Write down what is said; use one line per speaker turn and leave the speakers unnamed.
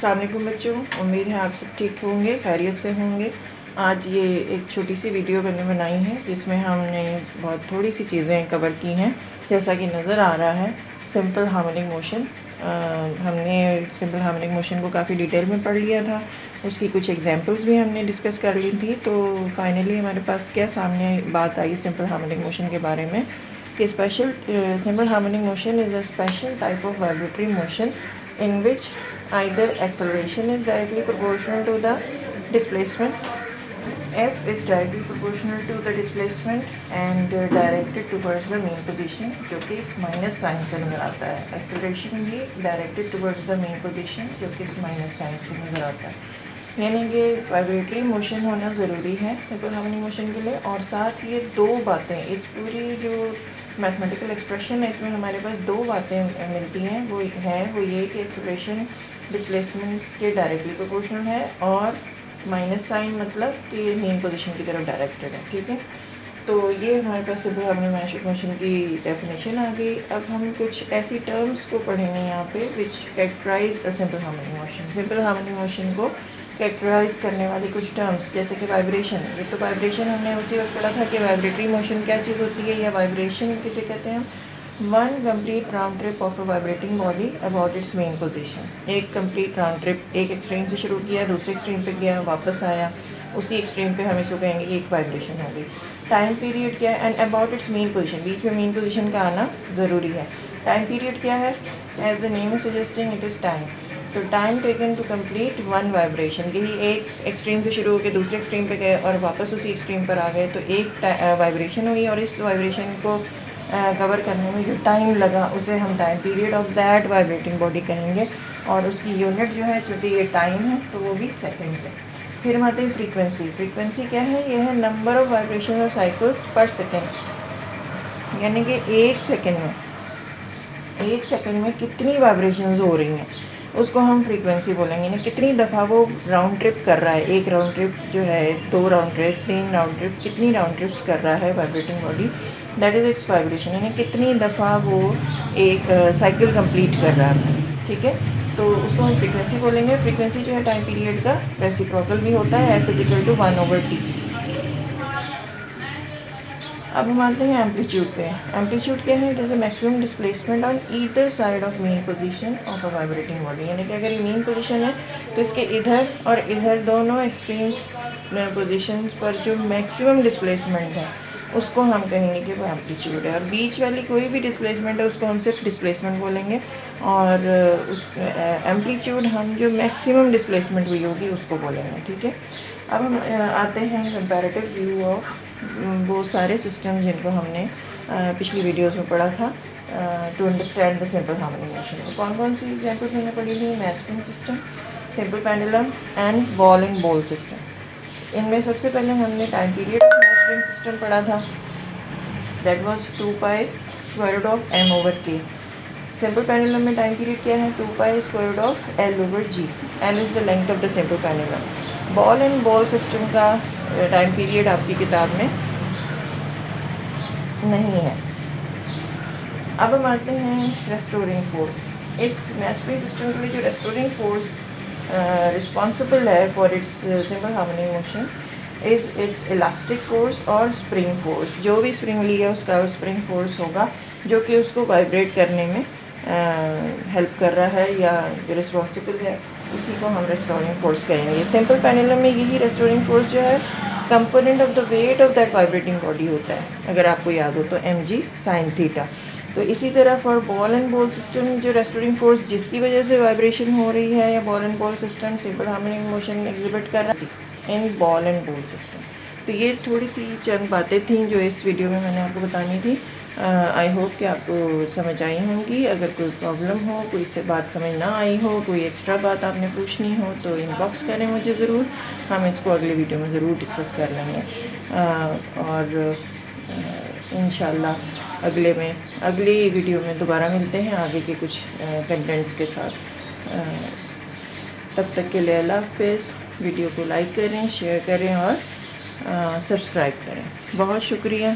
अस्सलाम वालेकुम बच्चों, उम्मीद है आप सब ठीक होंगे, खैरियत से होंगे। आज ये एक छोटी सी वीडियो मैंने बनाई है जिसमें हमने बहुत थोड़ी सी चीज़ें कवर की हैं। जैसा कि नज़र आ रहा है सिंपल हार्मोनिक मोशन, हमने सिंपल हार्मोनिक मोशन को काफ़ी डिटेल में पढ़ लिया था। उसकी कुछ एग्जांपल्स भी हमने डिस्कस कर ली थी। तो फाइनली हमारे पास क्या सामने बात आई सिंपल हार्मोनिक मोशन के बारे में कि simple harmonic motion is a special type of vibratory motion in which either acceleration is directly proportional to the displacement, f is directly proportional to the displacement and directed towards the mean position, जो कि इस minus sign से नज़र आता है। Acceleration भी directed towards the main position, जो कि इस माइनस साइन से नज़र आता है। यानी कि वाइब्रेटरी मोशन होना ज़रूरी है सिंपल हार्मोनिक मोशन के लिए। और साथ ये दो बातें, इस पूरी जो मैथमेटिकल एक्सप्रेशन है इसमें हमारे पास दो बातें मिलती हैं। वो ये कि एक्सेलरेशन डिस्प्लेसमेंट के डायरेक्टली प्रोपोर्शनल है और माइनस साइन मतलब कि मेन पोजीशन की तरफ डायरेक्टेड है। ठीक है, तो ये हमारे पास सिंपल हार्मोनिक मोशन की डेफिनेशन आ गई। अब हम कुछ ऐसी टर्म्स को पढ़ेंगे यहाँ पे which characterise a simple harmonic motion. Simple harmonic motion को कैरेक्टराइज करने वाली कुछ टर्म्स, जैसे कि वाइब्रेशन। ये तो वाइब्रेशन हमने उसी वक्त पढ़ा था कि वाइब्रेटरी मोशन क्या चीज़ होती है या वाइब्रेशन किसे कहते हैं। One complete round trip of a vibrating body about its mean position. एक कंप्लीट राउंड ट्रिप, एक एक्सट्रीम से शुरू किया, दूसरे एक्सट्रीम पे गया, वापस आया, उसी एक्सट्रीम पे हम इसको कहेंगे कि एक वाइब्रेशन होगी। टाइम पीरियड क्या है? And about its mean position, बीच में मेन पोजीशन का आना ज़रूरी है। टाइम पीरियड क्या है? As the name is suggesting it is time. तो time taken to complete one vibration, यही एक एक्सट्रीम से शुरू होकर दूसरे एक्सट्रीम पे गए और वापस उसी एक्सट्रीम पर आ गए, तो एक वाइब्रेशन हुई। और इस वाइब्रेशन को कवर करने में जो टाइम लगा उसे हम time period of that vibrating body कहेंगे। और उसकी यूनिट जो है, चूँकि ये टाइम है तो वो भी सेकेंड है। फिर हम आते हैं फ्रीक्वेंसी। फ्रीक्वेंसी क्या है? यह है नंबर ऑफ वाइब्रेशन और साइकिल्स पर सेकेंड, यानी कि एक सेकेंड में कितनी वाइब्रेशंस हो रही हैं उसको हम फ्रीक्वेंसी बोलेंगे। यानी कितनी दफ़ा वो राउंड ट्रिप कर रहा है, एक राउंड ट्रिप जो है, दो राउंड ट्रिप, तीन राउंड ट्रिप, कितनी राउंड ट्रिप्स कर रहा है vibrating body, that is it's vibration. यानी कितनी दफ़ा वो एक साइकिल कंप्लीट कर रहा है। ठीक है, तो उसको हम फ्रीक्वेंसी बोलेंगे। फ्रीक्वेंसी जो है टाइम पीरियड का रेसिप्रोकल भी होता है, F = 1/T। अब हम आते हैं एम्पलीट्यूड पे। एम्पलीट्यूड क्या है? It is a maximum displacement on either side of main position of a vibrating body. यानी कि अगर ये मेन पोजीशन है तो इसके इधर और इधर दोनों एक्सट्रीम्स पोजीशंस पर जो मैक्सिमम डिस्प्लेसमेंट है उसको हम कहेंगे कि वो एम्पलीट्यूड है। और बीच वाली कोई भी डिस्प्लेसमेंट है उसको हम सिर्फ डिस्प्लेसमेंट बोलेंगे। और उस एम्पलीट्यूड हम जो मैक्सिमम डिस्प्लेसमेंट हुई होगी उसको बोलेंगे। ठीक है, अब हम आते हैं कंपैरेटिव व्यू ऑफ वो सारे सिस्टम जिनको हमने पिछली वीडियोस में पढ़ा था to understand the simple harmonic motion. कौन कौन सी एग्जांपल्स हमने पढ़ी थी? Mass spring system, simple pendulum and ball and ball system. इनमें सबसे पहले हमने time period of mass spring system पढ़ा था, that was 2π√m/k। Simple pendulum में टाइम पीरियड क्या है? 2π√L/g। L is the length of the simple pendulum. Ball and ball system का टाइम पीरियड आपकी किताब में नहीं है। अब हम आते हैं रेस्टोरिंग फोर्स। इस मैस्पिंग सिस्टम के लिए जो रेस्टोरिंग फोर्स रिस्पॉन्सिबल है for its simple harmonic motion is it's elastic force और स्प्रिंग फोर्स। जो भी स्प्रिंग लिया उसका स्प्रिंग फोर्स होगा जो कि उसको वाइब्रेट करने में हेल्प कर रहा है या जो रिस्पॉन्सिबल है, उसी को हम रेस्टोरिंग फोर्स कहेंगे। सिंपल पेंडुलम में यही रेस्टोरिंग फोर्स जो है component of the weight of that vibrating body होता है, अगर आपको याद हो तो mg sin थीटा। तो इसी तरह for ball and ball system जो रेस्टोरिंग फोर्स जिसकी वजह से वाइब्रेशन हो रही है या ball and ball system simple harmonic motion exhibit कर रहा है इन बॉल एंड बॉल सिस्टम। तो ये थोड़ी सी चंद बातें थी जो इस वीडियो में मैंने आपको बतानी थी। आई होप कि आपको समझ आई होंगी। अगर कोई प्रॉब्लम हो, कोई से बात समझ ना आई हो, कोई एक्स्ट्रा बात आपने पूछनी हो तो इनबॉक्स करें मुझे ज़रूर, हम इसको अगले वीडियो में ज़रूर डिस्कस कर लेंगे। और इंशाल्लाह अगली वीडियो में दोबारा मिलते हैं आगे के कुछ कंटेंट्स के साथ। तब तक के लिए अल्लाह हाफ़िज़। वीडियो को लाइक करें, शेयर करें और सब्सक्राइब करें। बहुत शुक्रिया।